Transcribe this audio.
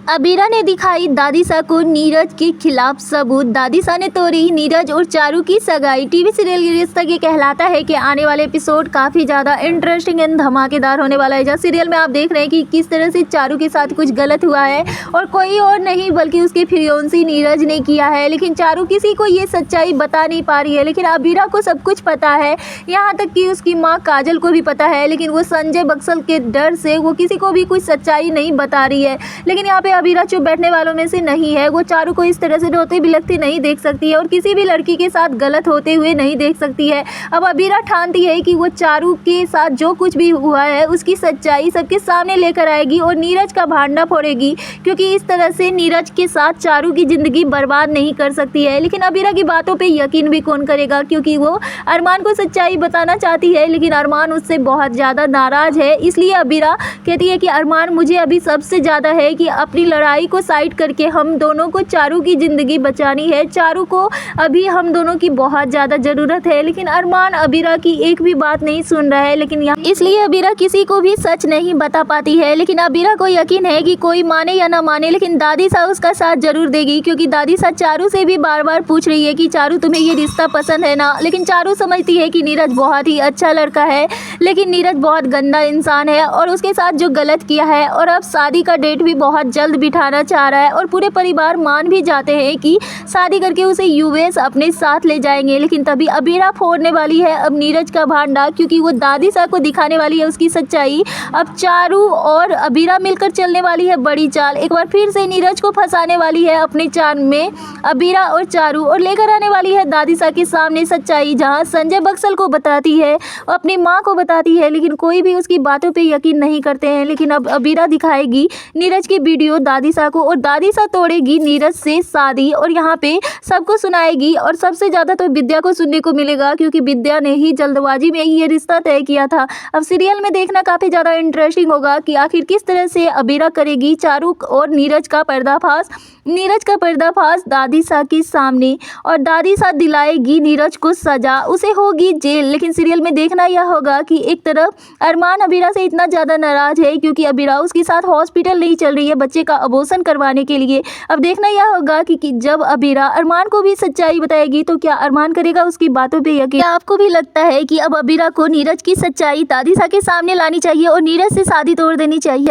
अबीरा ने दिखाई दादीसा को नीरज के खिलाफ सबूत। दादीसा ने तोड़ी नीरज और चारू की सगाई। टीवी सीरियल ये रिश्ता ये कहलाता है कि आने वाले एपिसोड काफ़ी ज़्यादा इंटरेस्टिंग एंड धमाकेदार होने वाला है। जहाँ सीरियल में आप देख रहे हैं कि किस तरह से चारू के साथ कुछ गलत हुआ है और कोई और नहीं बल्कि उसके फियोंसी नीरज ने किया है। लेकिन चारू किसी को ये सच्चाई बता नहीं पा रही है, लेकिन अबीरा को सब कुछ पता है, यहाँ तक कि उसकी माँ काजल को भी पता है। लेकिन वो संजय बक्सल के डर से वो किसी को भी कुछ सच्चाई नहीं बता रही है। लेकिन यहाँ पे अबीरा चुप बैठने वालों में से नहीं है। वो चारू को इस तरह से रोते बिलखती नहीं देख सकती है और किसी भी लड़की के साथ गलत होते हुए नहीं देख सकती है। अब अबीरा ठानती है कि वो चारू के साथ जो कुछ भी हुआ है उसकी सच्चाई सबके सामने लेकर आएगी और नीरज का भांडा फोड़ेगी, क्योंकि इस तरह से नीरज के साथ चारू की ज़िंदगी बर्बाद नहीं कर सकती है। लेकिन अबीरा की बातों पर यकीन भी कौन करेगा, क्योंकि वो अरमान को सच्चाई बताना चाहती है, लेकिन अरमान उससे बहुत ज़्यादा नाराज़ है। इसलिए अबीरा कहती है कि अरमान, मुझे अभी सबसे ज़्यादा है कि अपनी लड़ाई को साइड करके हम दोनों को चारू की ज़िंदगी बचानी है। चारू को अभी हम दोनों की बहुत ज़्यादा ज़रूरत है। लेकिन अरमान अबीरा की एक भी बात नहीं सुन रहा है, लेकिन इसलिए अबीरा किसी को भी सच नहीं बता पाती है। लेकिन अबीरा को यकीन है कि कोई माने या ना माने, लेकिन दादीसा उसका साथ जरूर देगी, क्योंकि दादीसा चारू से भी बार बार पूछ रही है कि चारू तुम्हें ये रिश्ता पसंद है ना। लेकिन चारू समझती है कि नीरज बहुत ही अच्छा लड़का है, लेकिन नीरज बहुत गंदा इंसान है और उसके साथ जो गलत किया है, और अब शादी का डेट भी बहुत जल्द बिठाना चाह रहा है और पूरे परिवार मान भी जाते हैं कि शादी करके उसे यूएस अपने साथ ले जाएंगे। लेकिन तभी अबीरा फोड़ने वाली है अब नीरज का भांडा, क्योंकि वो दादीसा को दिखाने वाली है उसकी सच्चाई। अब चारू और अबीरा मिलकर चलने वाली है बड़ी चाल। एक बार फिर से नीरज को फंसाने वाली है अपने चाल में अबीरा और चारू, और लेकर आने वाली है दादीसा के सामने सच्चाई, जहां संजय बक्सल को बताती है और अपनी माँ को बताती है, लेकिन कोई भी उसकी बातों पे यकीन नहीं करते हैं। लेकिन अब अबीरा दिखाएगी नीरज की वीडियो दादीसा को और दादीसा तोड़ेगी नीरज से शादी और यहाँ पे सबको सुनाएगी। और सबसे ज़्यादा तो विद्या को सुनने को मिलेगा, क्योंकि विद्या ने ही जल्दबाजी में ये रिश्ता तय किया था। अब सीरियल में देखना काफ़ी ज़्यादा इंटरेस्टिंग होगा कि आखिर किस तरह से अबीरा करेगी चारू और नीरज का पर्दाफाश। नीरज का पर्दाफाश दादीसा के सामने, और दादीसा दिलाएगी नीरज को सजा, उसे होगी जेल। लेकिन सीरियल में देखना यह होगा कि एक तरफ अरमान अबीरा से इतना ज़्यादा नाराज़ है क्योंकि अबीरा उसके साथ हॉस्पिटल नहीं चल रही है बच्चे का अबॉर्शन करवाने के लिए। अब देखना यह होगा कि जब अबीरा अरमान को भी सच्चाई बताएगी तो क्या अरमान करेगा उसकी बातों पे यकीन। क्या आपको भी लगता है कि अब अबीरा को नीरज की सच्चाई दादीसा के सामने लानी चाहिए और नीरज से शादी तोड़ देनी चाहिए?